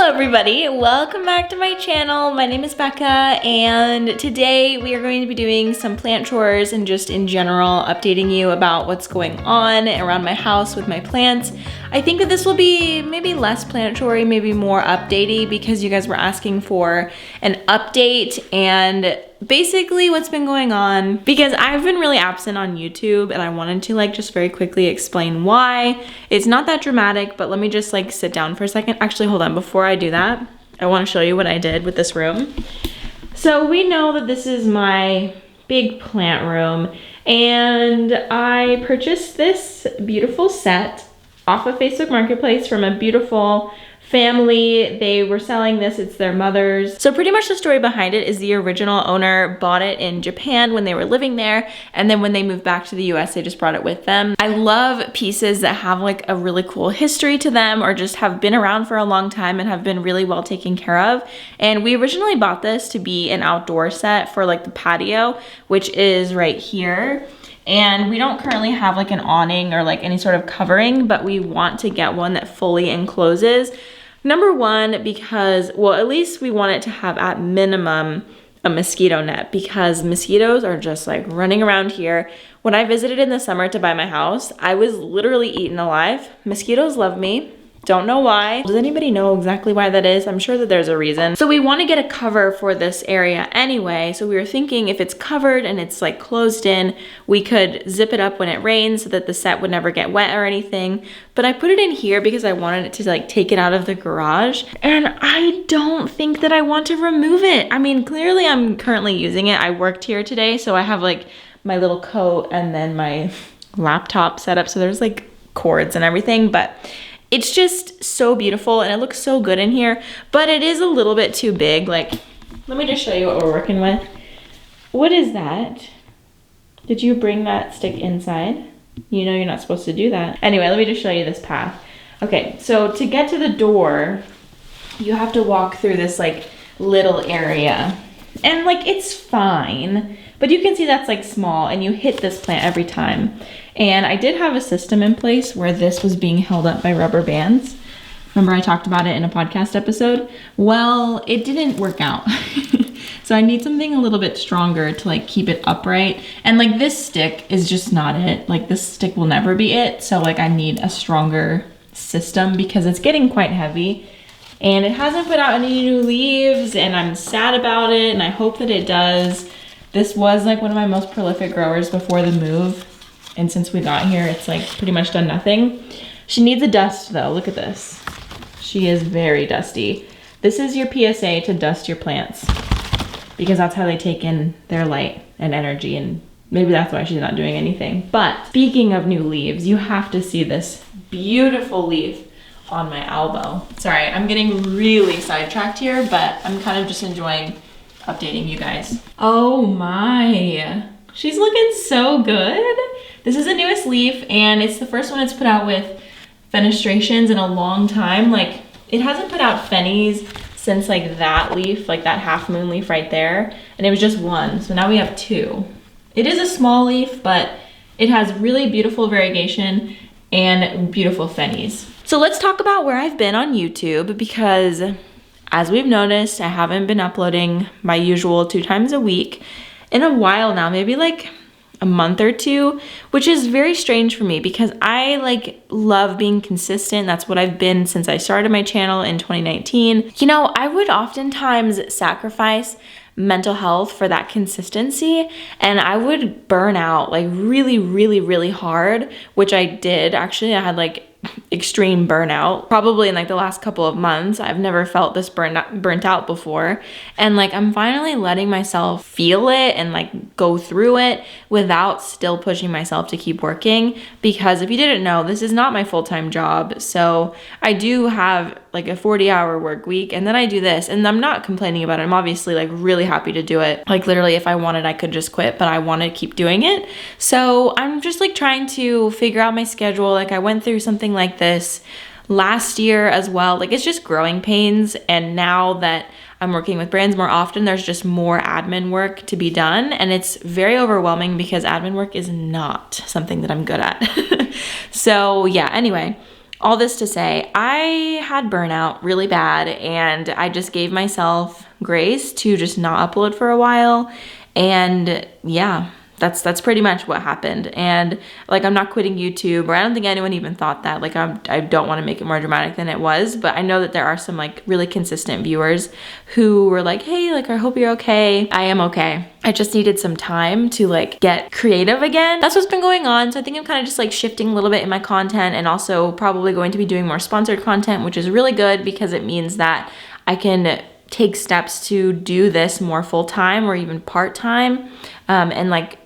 Hello everybody, welcome back to my channel. My name is Becca and today we are going to be doing some plant chores and just in general updating you about what's going on around my house with my plants. I think that this will be maybe less plant chore-y, maybe more updatey because you guys were asking for an update and basically what's been going on because I've been really absent on YouTube and I wanted to just very quickly explain why. It's not that dramatic, but let me just sit down for a second. Actually, hold on, before I do that, I want to show you what I did with this room. So we know that this is my big plant room and I purchased this beautiful set off of Facebook Marketplace from a beautiful family. They were selling this, it's their mother's. So pretty much the story behind it is the original owner bought it in Japan when they were living there, and then when they moved back to the US, they just brought it with them. I love pieces that have a really cool history to them or just have been around for a long time and have been really well taken care of. And we originally bought this to be an outdoor set for the patio, which is right here. And we don't currently have an awning or any sort of covering, but we want to get one that fully encloses. Number one, because, well, at least we want it to have at minimum a mosquito net because mosquitoes are just running around here. When I visited in the summer to buy my house, I was literally eaten alive. Mosquitoes love me. Don't know why. Does anybody know exactly why that is? I'm sure that there's a reason. So we want to get a cover for this area anyway. So we were thinking if it's covered and it's closed in, we could zip it up when it rains so that the set would never get wet or anything. But I put it in here because I wanted it to take it out of the garage. And I don't think that I want to remove it. I mean, clearly I'm currently using it. I worked here today, so I have my little coat and then my laptop set up. So there's cords and everything, but it's just so beautiful and it looks so good in here, but it is a little bit too big. Let me just show you what we're working with. What is that? Did you bring that stick inside? You know you're not supposed to do that. Anyway, let me just show you this path. Okay, so to get to the door, you have to walk through this little area. And it's fine, but you can see that's small and you hit this plant every time. And I did have a system in place where this was being held up by rubber bands. Remember I talked about it in a podcast episode? Well, it didn't work out. So I need something a little bit stronger to keep it upright. And this stick is just not it. This stick will never be it. So I need a stronger system because it's getting quite heavy. And it hasn't put out any new leaves and I'm sad about it and I hope that it does. This was one of my most prolific growers before the move. And since we got here, it's pretty much done nothing. She needs a dust though, look at this. She is very dusty. This is your PSA to dust your plants because that's how they take in their light and energy, and maybe that's why she's not doing anything. But speaking of new leaves, you have to see this beautiful leaf on my elbow. Sorry, I'm getting really sidetracked here, but I'm kind of just enjoying updating you guys. Oh my, she's looking so good. This is the newest leaf and it's the first one it's put out with fenestrations in a long time. It hasn't put out fennies since that leaf, that half moon leaf right there. And it was just one, so now we have two. It is a small leaf, but it has really beautiful variegation and beautiful fennies. So let's talk about where I've been on YouTube because as we've noticed, I haven't been uploading my usual 2 times a week in a while now, maybe a month or two, which is very strange for me because I love being consistent. That's what I've been since I started my channel in 2019. You know, I would oftentimes sacrifice mental health for that consistency and I would burn out really, really, really hard, which I did. Actually, I had extreme burnout probably in the last couple of months. I've never felt this burnt out before, and I'm finally letting myself feel it and go through it without still pushing myself to keep working, because if you didn't know, this is not my full-time job. So I do have a 40-hour work week and then I do this, and I'm not complaining about it. I'm obviously really happy to do it. Literally if I wanted I could just quit, but I want to keep doing it. So I'm just trying to figure out my schedule. I went through something like this last year as well. It's just growing pains, and now that I'm working with brands more often, there's just more admin work to be done, and it's very overwhelming because admin work is not something that I'm good at. So yeah, anyway, all this to say, I had burnout really bad, and I just gave myself grace to just not upload for a while. And yeah, that's pretty much what happened. And like, I'm not quitting YouTube, or I don't think anyone even thought that. Like, I don't want to make it more dramatic than it was, but I know that there are some like really consistent viewers who were like, hey, like, I hope you're okay. I am okay. I just needed some time to like get creative again. That's what's been going on. So I think I'm kind of just like shifting a little bit in my content, and also probably going to be doing more sponsored content, which is really good because it means that I can take steps to do this more full-time or even part-time, and like,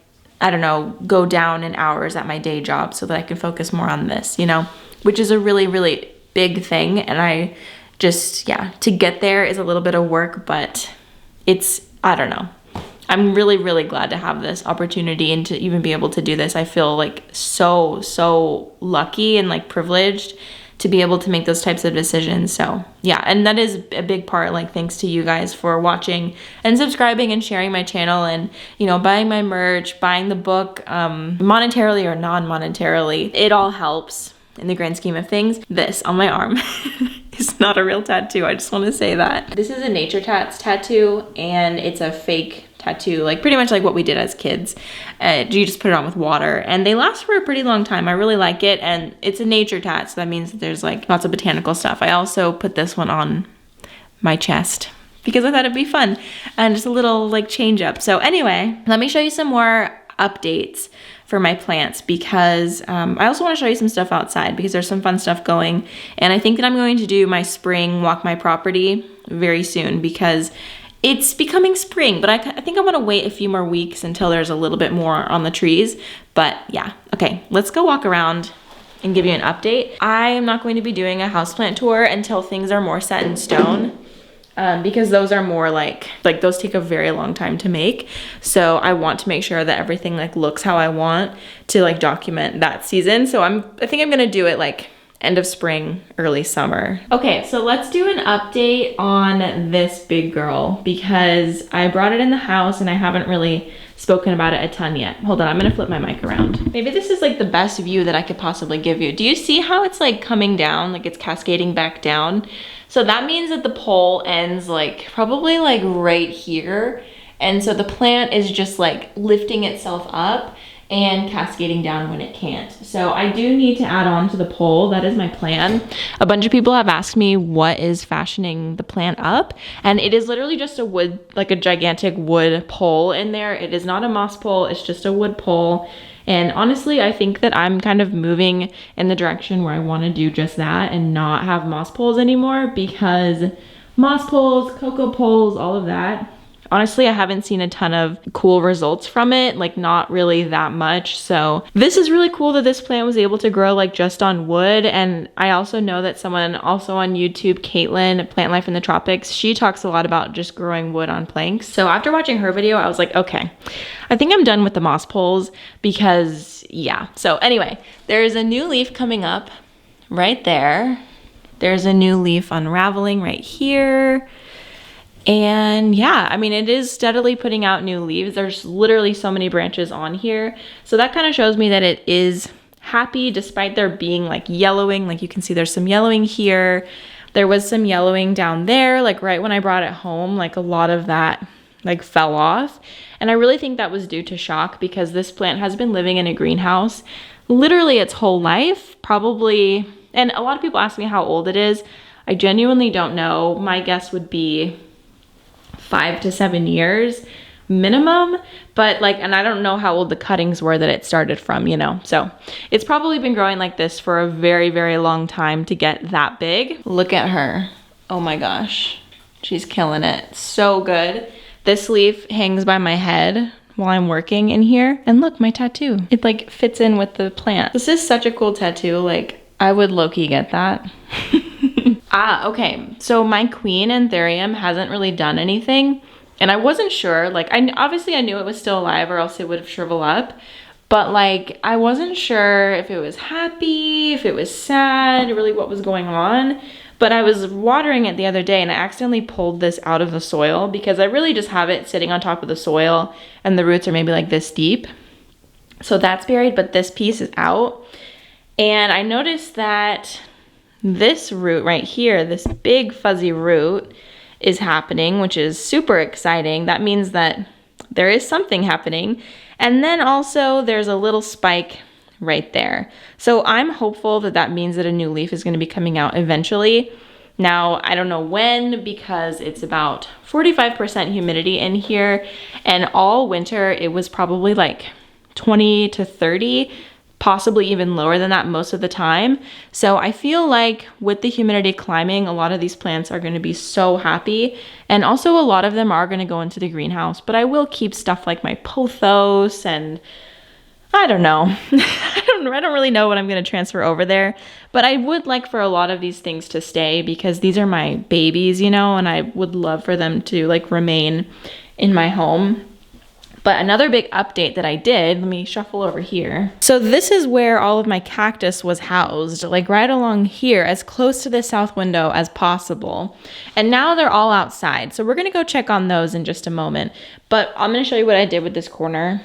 I don't know, go down in hours at my day job so that I can focus more on this, you know, which is a really, really big thing. And I just, yeah, to get there is a little bit of work, but it's, I don't know. I'm really, really glad to have this opportunity and to even be able to do this. I feel like so lucky and like privileged to be able to make those types of decisions. So yeah, and that is a big part, like, thanks to you guys for watching and subscribing and sharing my channel, and, you know, buying my merch, buying the book, monetarily or non-monetarily. It all helps in the grand scheme of things. This on my arm is not a real tattoo. I just want to say that. This is a Nature Tats tattoo, and it's a fake tattoo, like pretty much like what we did as kids. You just put it on with water, and they last for a pretty long time. I really like it, and it's a nature tat, so that means that there's like lots of botanical stuff. I also put this one on my chest because I thought it'd be fun and just a little like change up. So anyway, let me show you some more updates for my plants, because I also want to show you some stuff outside because there's some fun stuff going, and I think that I'm going to do my spring walk my property very soon because it's becoming spring, but I think I want to wait a few more weeks until there's a little bit more on the trees. But yeah, okay, let's go walk around and give you an update. I am not going to be doing a houseplant tour until things are more set in stone, because those are more like those take a very long time to make. So I want to make sure that everything like looks how I want to like document that season. So I think I'm gonna do it like end of spring, early summer. Okay, so let's do an update on this big girl because I brought it in the house and I haven't really spoken about it a ton yet. Hold on, I'm gonna flip my mic around. Maybe this is like the best view that I could possibly give you. Do you see how it's like coming down, like it's cascading back down? So that means that the pole ends like probably like right here. And so the plant is just like lifting itself up and cascading down when it can't. So I do need to add on to the pole. That is my plan. A bunch of people have asked me what is fashioning the plant up, and it is literally just a wood, like a gigantic wood pole in there. It is not a moss pole, it's just a wood pole. And honestly, I think that I'm kind of moving in the direction where I want to do just that and not have moss poles anymore, because moss poles, cocoa poles, all of that, honestly, I haven't seen a ton of cool results from it, like not really that much. So this is really cool that this plant was able to grow like just on wood. And I also know that someone also on YouTube, Caitlin, Plant Life in the Tropics, she talks a lot about just growing wood on planks. So after watching her video, I was like, okay, I think I'm done with the moss poles because yeah. So anyway, there's a new leaf coming up right there. There's a new leaf unraveling right here. And yeah, I mean, it is steadily putting out new leaves. There's literally so many branches on here. So that kind of shows me that it is happy despite there being like yellowing. Like you can see there's some yellowing here. There was some yellowing down there, like right when I brought it home, like a lot of that like fell off. And I really think that was due to shock because this plant has been living in a greenhouse literally its whole life, probably. And a lot of people ask me how old it is. I genuinely don't know. My guess would be 5 to 7 years minimum, but like, and I don't know how old the cuttings were that it started from, you know, so it's probably been growing like this for a very, very long time to get that big. Look at her. Oh my gosh, she's killing it. So good. This leaf hangs by my head while I'm working in here, and look, my tattoo, it like fits in with the plant. This is such a cool tattoo. Like I would low-key get that. Okay, so my queen anthurium hasn't really done anything, and I wasn't sure, like obviously I knew it was still alive or else it would have shriveled up, but like I wasn't sure if it was happy, if it was sad, really what was going on. But I was watering it the other day and I accidentally pulled this out of the soil because I really just have it sitting on top of the soil and the roots are maybe like this deep. So that's buried, but this piece is out. And I noticed that this root right here, this big fuzzy root is happening, which is super exciting. That means that there is something happening. And then also there's a little spike right there. So I'm hopeful that that means that a new leaf is going to be coming out eventually. Now, I don't know when because it's about 45% humidity in here, and all winter it was probably like 20 to 30, possibly even lower than that most of the time. So I feel like with the humidity climbing, a lot of these plants are going to be so happy, and also a lot of them are going to go into the greenhouse, but I will keep stuff like my pothos and I don't know. I don't really know what I'm going to transfer over there, but I would like for a lot of these things to stay because these are my babies, you know, and I would love for them to like remain in my home. But another big update that I did, let me shuffle over here. So this is where all of my cactus was housed, like right along here, as close to the south window as possible. And now they're all outside. So we're going to go check on those in just a moment. But I'm going to show you what I did with this corner.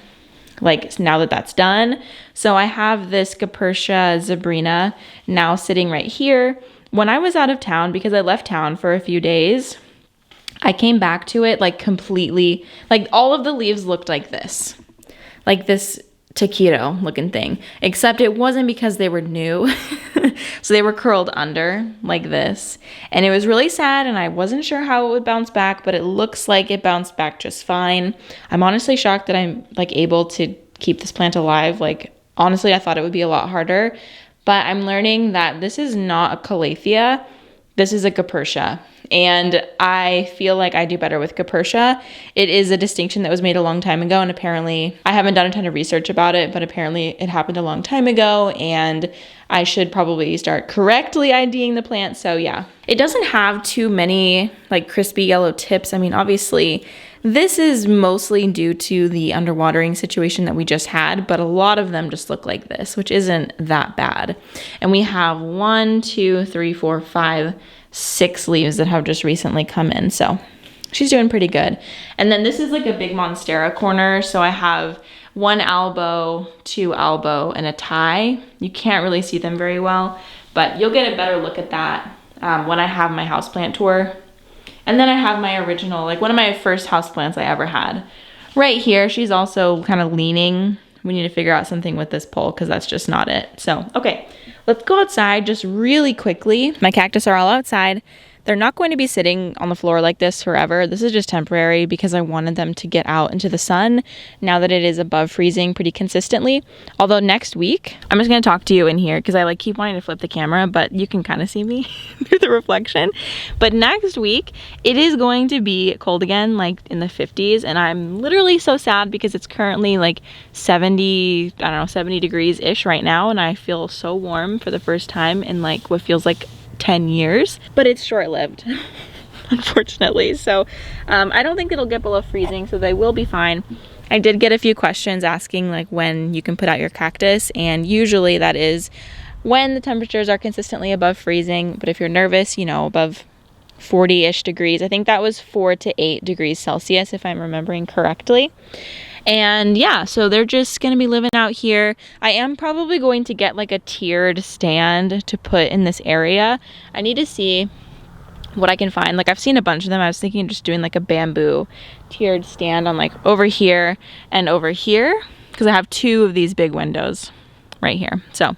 Like now that that's done. So I have this Capertia zebrina now sitting right here. When I was out of town, because I left town for a few days, I came back to it like completely, like all of the leaves looked like this taquito looking thing, except it wasn't because they were new. So they were curled under like this, and it was really sad, and I wasn't sure how it would bounce back, but it looks like it bounced back just fine. I'm honestly shocked that I'm like able to keep this plant alive. Like honestly, I thought it would be a lot harder, but I'm learning that this is not a calathea. This is a Capertia, and I feel like I do better with Capertia. It is a distinction that was made a long time ago, and apparently I haven't done a ton of research about it, but apparently it happened a long time ago, and I should probably start correctly IDing the plant. So yeah, it doesn't have too many like crispy yellow tips. I mean, obviously this is mostly due to the underwatering situation that we just had, but a lot of them just look like this, which isn't that bad. And we have 1, 2, 3, 4, 5, 6 leaves that have just recently come in. So she's doing pretty good. And then this is like a big Monstera corner. So I have 1 elbow, 2 elbow, and a tie. You can't really see them very well, but you'll get a better look at that when I have my houseplant tour. And then I have my original, like one of my first houseplants I ever had. Right here, she's also kind of leaning. We need to figure out something with this pole because that's just not it. So, okay, let's go outside just really quickly. My cactus are all outside. They're not going to be sitting on the floor like this forever. This is just temporary because I wanted them to get out into the sun now that it is above freezing pretty consistently. Although next week, I'm just going to talk to you in here because I like keep wanting to flip the camera, but you can kind of see me through the reflection. But next week, it is going to be cold again, like in the 50s. And I'm literally so sad because it's currently like 70, I don't know, 70 degrees-ish right now. And I feel so warm for the first time in like what feels like 10 years, but it's short-lived, unfortunately. So I don't think it'll get below freezing, so they will be fine. I did get a few questions asking like when you can put out your cactus, and usually that is when the temperatures are consistently above freezing. But if you're nervous, you know, above 40-ish degrees, I think that was 4 to 8 degrees Celsius if I'm remembering correctly. And yeah, so they're just gonna be living out here. I am probably going to get like a tiered stand to put in this area. I need to see what I can find. Like I've seen a bunch of them. I was thinking of just doing like a bamboo tiered stand on like over here and over here, because I have 2 of these big windows right here. So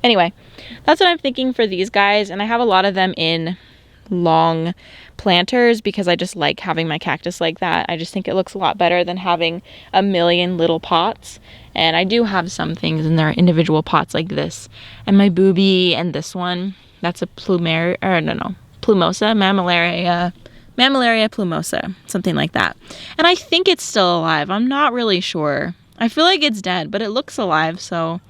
anyway, that's what I'm thinking for these guys. And I have a lot of them in long planters because I just like having my cactus like that. I just think it looks a lot better than having a million little pots. And I do have some things in their individual pots like this, and my booby, and this one, that's a plumeria, or no, plumosa, mammillaria plumosa, something like that. And I think it's still alive. I'm not really sure. I feel like it's dead, but it looks alive, so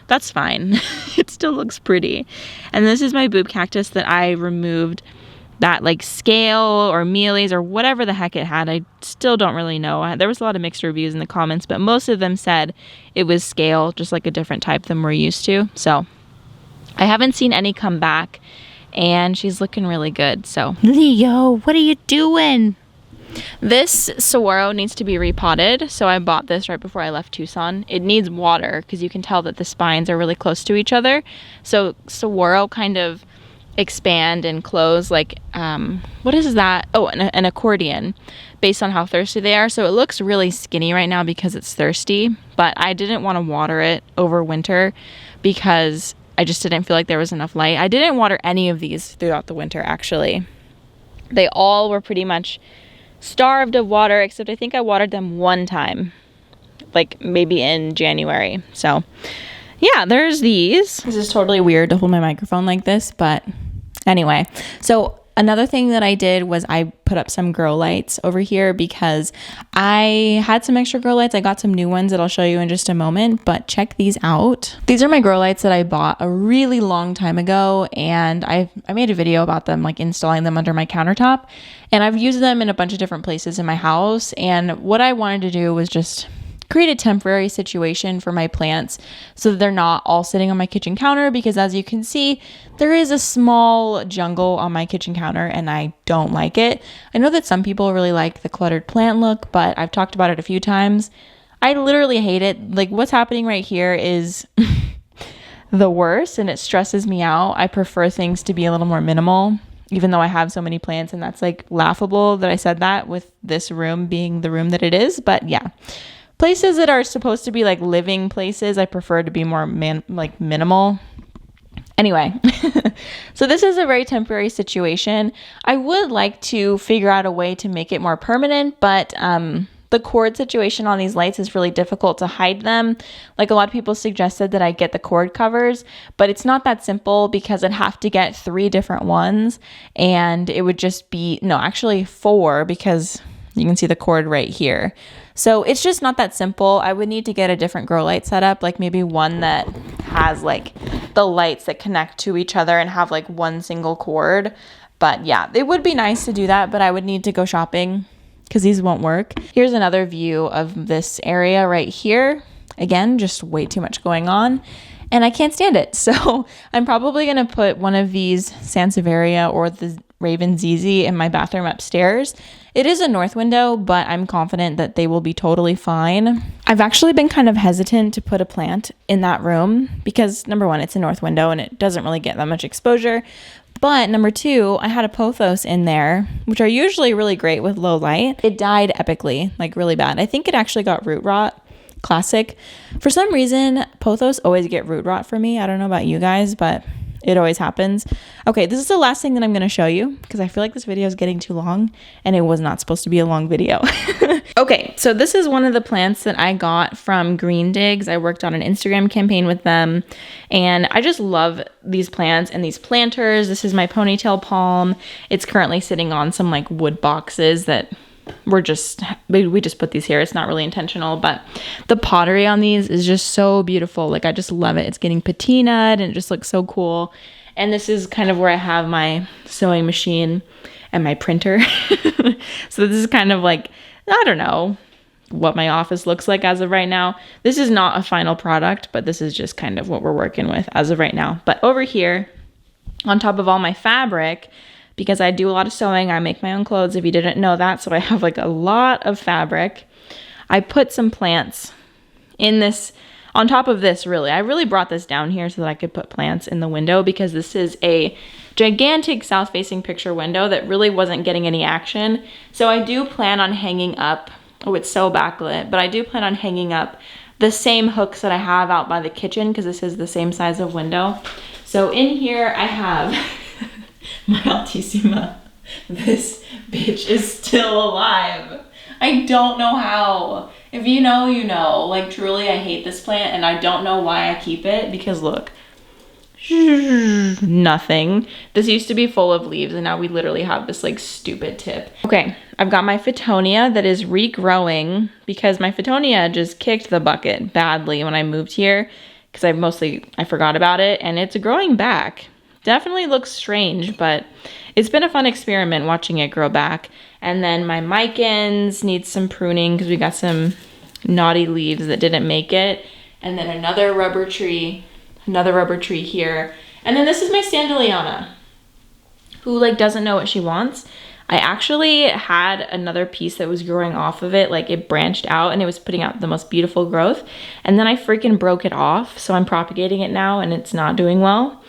that's fine. It still looks pretty. And this is my boob cactus that I removed that like scale or mealies or whatever the heck it had. I still don't really know. There was a lot of mixed reviews in the comments, but most of them said it was scale, just like a different type than we're used to. So I haven't seen any come back, and she's looking really good. So Leo, what are you doing? This saguaro needs to be repotted. So I bought this right before I left Tucson. It needs water because you can tell that the spines are really close to each other. So saguaro kind of, expand and close like, what is that? Oh, an accordion based on how thirsty they are. So it looks really skinny right now because it's thirsty, but I didn't want to water it over winter because I just didn't feel like there was enough light. I didn't water any of these throughout the winter, actually. They all were pretty much starved of water, except I think I watered them one time, like maybe in January. So yeah, there's these. This is totally weird to hold my microphone like this, but anyway. So another thing that I did was I put up some grow lights over here because I had some extra grow lights. I got some new ones that I'll show you in just a moment, but check these out. These are my grow lights that I bought a really long time ago, and I made a video about them, like installing them under my countertop, and I've used them in a bunch of different places in my house. And what I wanted to do was just create a temporary situation for my plants so that they're not all sitting on my kitchen counter, because as you can see, there is a small jungle on my kitchen counter and I don't like it. I know that some people really like the cluttered plant look, but I've talked about it a few times. I literally hate it. Like, what's happening right here is the worst, and it stresses me out. I prefer things to be a little more minimal, even though I have so many plants, and that's like laughable that I said that with this room being the room that it is. But yeah, places that are supposed to be like living places, I prefer to be more minimal. Anyway, so this is a very temporary situation. I would like to figure out a way to make it more permanent, but the cord situation on these lights is really difficult to hide them. Like, a lot of people suggested that I get the cord covers, but it's not that simple because I'd have to get 3 different ones, and it would just be, no, actually 4, because you can see the cord right here. So it's just not that simple. I would need to get a different grow light setup, like maybe one that has like the lights that connect to each other and have like one single cord. But yeah, it would be nice to do that, but I would need to go shopping because these won't work. Here's another view of this area right here. Again, just way too much going on, and I can't stand it. So I'm probably going to put one of these Sansevieria or the Raven ZZ in my bathroom upstairs. It is a north window, but I'm confident that they will be totally fine. I've actually been kind of hesitant to put a plant in that room because, number one, it's a north window and it doesn't really get that much exposure. But number 2, I had a pothos in there, which are usually really great with low light. It died epically, like really bad. I think it actually got root rot. Classic. For some reason, pothos always get root rot for me. I don't know about you guys, but it always happens. Okay, this is the last thing that I'm going to show you because I feel like this video is getting too long and it was not supposed to be a long video. Okay, so this is one of the plants that I got from Green Digs. I worked on an Instagram campaign with them, and I just love these plants and these planters. This is my ponytail palm. It's currently sitting on some like wood boxes that we just put these here. It's not really intentional, but the pottery on these is just so beautiful. Like, I just love it. It's getting patinaed and it just looks so cool. And this is kind of where I have my sewing machine and my printer. So this is kind of like, I don't know what my office looks like as of right now. This is not a final product, but this is just kind of what we're working with as of right now. But over here, on top of all my fabric, because I do a lot of sewing, I make my own clothes, if you didn't know that, so I have like a lot of fabric. I put some plants in this, on top of this, really. I really brought this down here so that I could put plants in the window because this is a gigantic south-facing picture window that really wasn't getting any action. So I do plan on hanging up, oh, it's so backlit, but I do plan on hanging up the same hooks that I have out by the kitchen because this is the same size of window. So in here I have my Altissima. This bitch is still alive. I don't know how. If you know, you know. Like, truly, I hate this plant and I don't know why I keep it because look, nothing. This used to be full of leaves and now we literally have this like stupid tip. Okay, I've got my Fittonia that is regrowing because my Fittonia just kicked the bucket badly when I moved here because I forgot about it, and it's growing back. Definitely looks strange, but it's been a fun experiment watching it grow back. And then my micans need some pruning because we got some naughty leaves that didn't make it. And then another rubber tree here. And then this is my Standeliana, who like doesn't know what she wants. I actually had another piece that was growing off of it, like it branched out and it was putting out the most beautiful growth. And then I freaking broke it off, so I'm propagating it now and it's not doing well.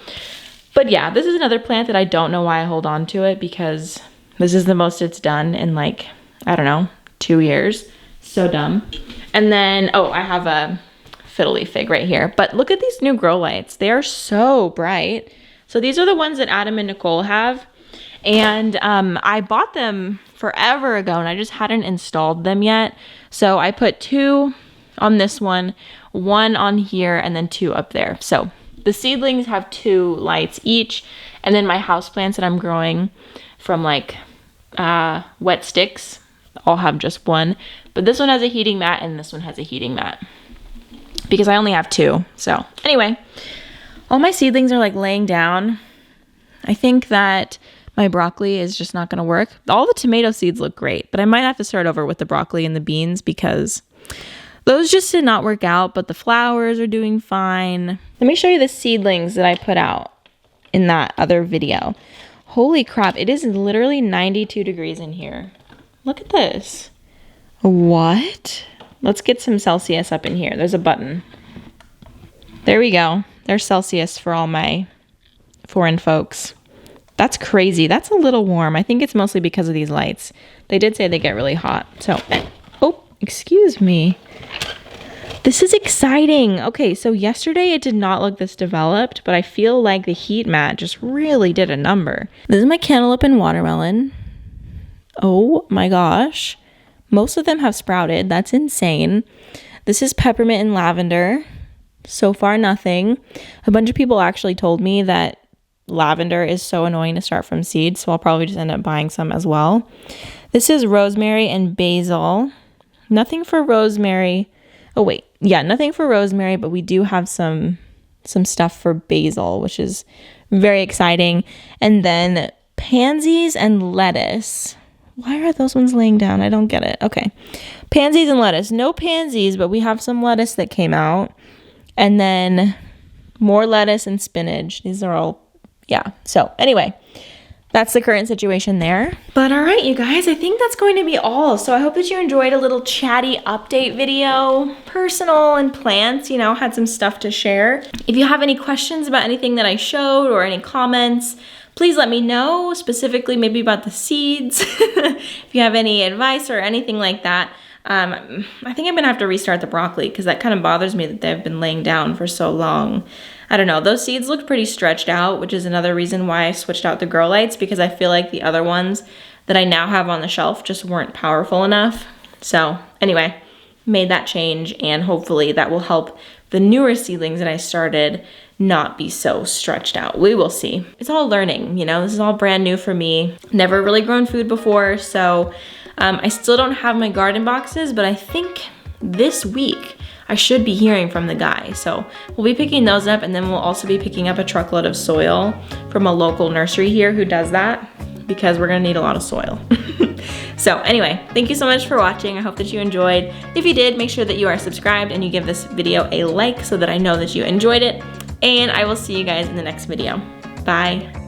But yeah, this is another plant that I don't know why I hold on to it, because this is the most it's done in like, I don't know, 2 years. So dumb. And then, oh, I have a fiddle leaf fig right here. But look at these new grow lights. They are so bright. So these are the ones that Adam and Nicole have. And I bought them forever ago and I just hadn't installed them yet. So I put 2 on this one on here, and then 2 up there. So the seedlings have 2 lights each. And then my houseplants that I'm growing from like wet sticks all have just 1. But this one has a heating mat and this one has a heating mat, because I only have 2. So anyway, all my seedlings are like laying down. I think that my broccoli is just not going to work. All the tomato seeds look great, but I might have to start over with the broccoli and the beans, because those just did not work out, but the flowers are doing fine. Let me show you the seedlings that I put out in that other video. Holy crap, it is literally 92 degrees in here. Look at this. What? Let's get some Celsius up in here. There's a button. There we go. There's Celsius for all my foreign folks. That's crazy. That's a little warm. I think it's mostly because of these lights. They did say they get really hot. So, oh, excuse me. This is exciting. Okay, so yesterday it did not look this developed, but I feel like the heat mat just really did a number. This is my cantaloupe and watermelon. Oh my gosh. Most of them have sprouted. That's insane. This is peppermint and lavender. So far, nothing. A bunch of people actually told me that lavender is so annoying to start from seed, so I'll probably just end up buying some as well. This is rosemary and basil. Nothing for rosemary. Oh wait, yeah, nothing for rosemary, but we do have some stuff for basil, which is very exciting. And then pansies and lettuce. Why are those ones laying down? I don't get it. Okay. Pansies and lettuce. No pansies, but we have some lettuce that came out. And then more lettuce and spinach. These are all, yeah. So anyway, that's the current situation there. But all right, you guys, I think that's going to be all. So I hope that you enjoyed a little chatty update video. Personal and plants, you know, had some stuff to share. If you have any questions about anything that I showed or any comments, please let me know, specifically maybe about the seeds. If you have any advice or anything like that. I think I'm gonna have to restart the broccoli, because that kind of bothers me that they've been laying down for so long. I don't know, those seeds look pretty stretched out, which is another reason why I switched out the grow lights, because I feel like the other ones that I now have on the shelf just weren't powerful enough. So anyway, made that change, and hopefully that will help the newer seedlings that I started not be so stretched out. We will see. It's all learning, you know, this is all brand new for me. Never really grown food before, so I still don't have my garden boxes, but I think this week I should be hearing from the guy. So we'll be picking those up, and then we'll also be picking up a truckload of soil from a local nursery here who does that, because we're gonna need a lot of soil. So anyway, thank you so much for watching. I hope that you enjoyed. If you did, make sure that you are subscribed and you give this video a like so that I know that you enjoyed it. And I will see you guys in the next video. Bye.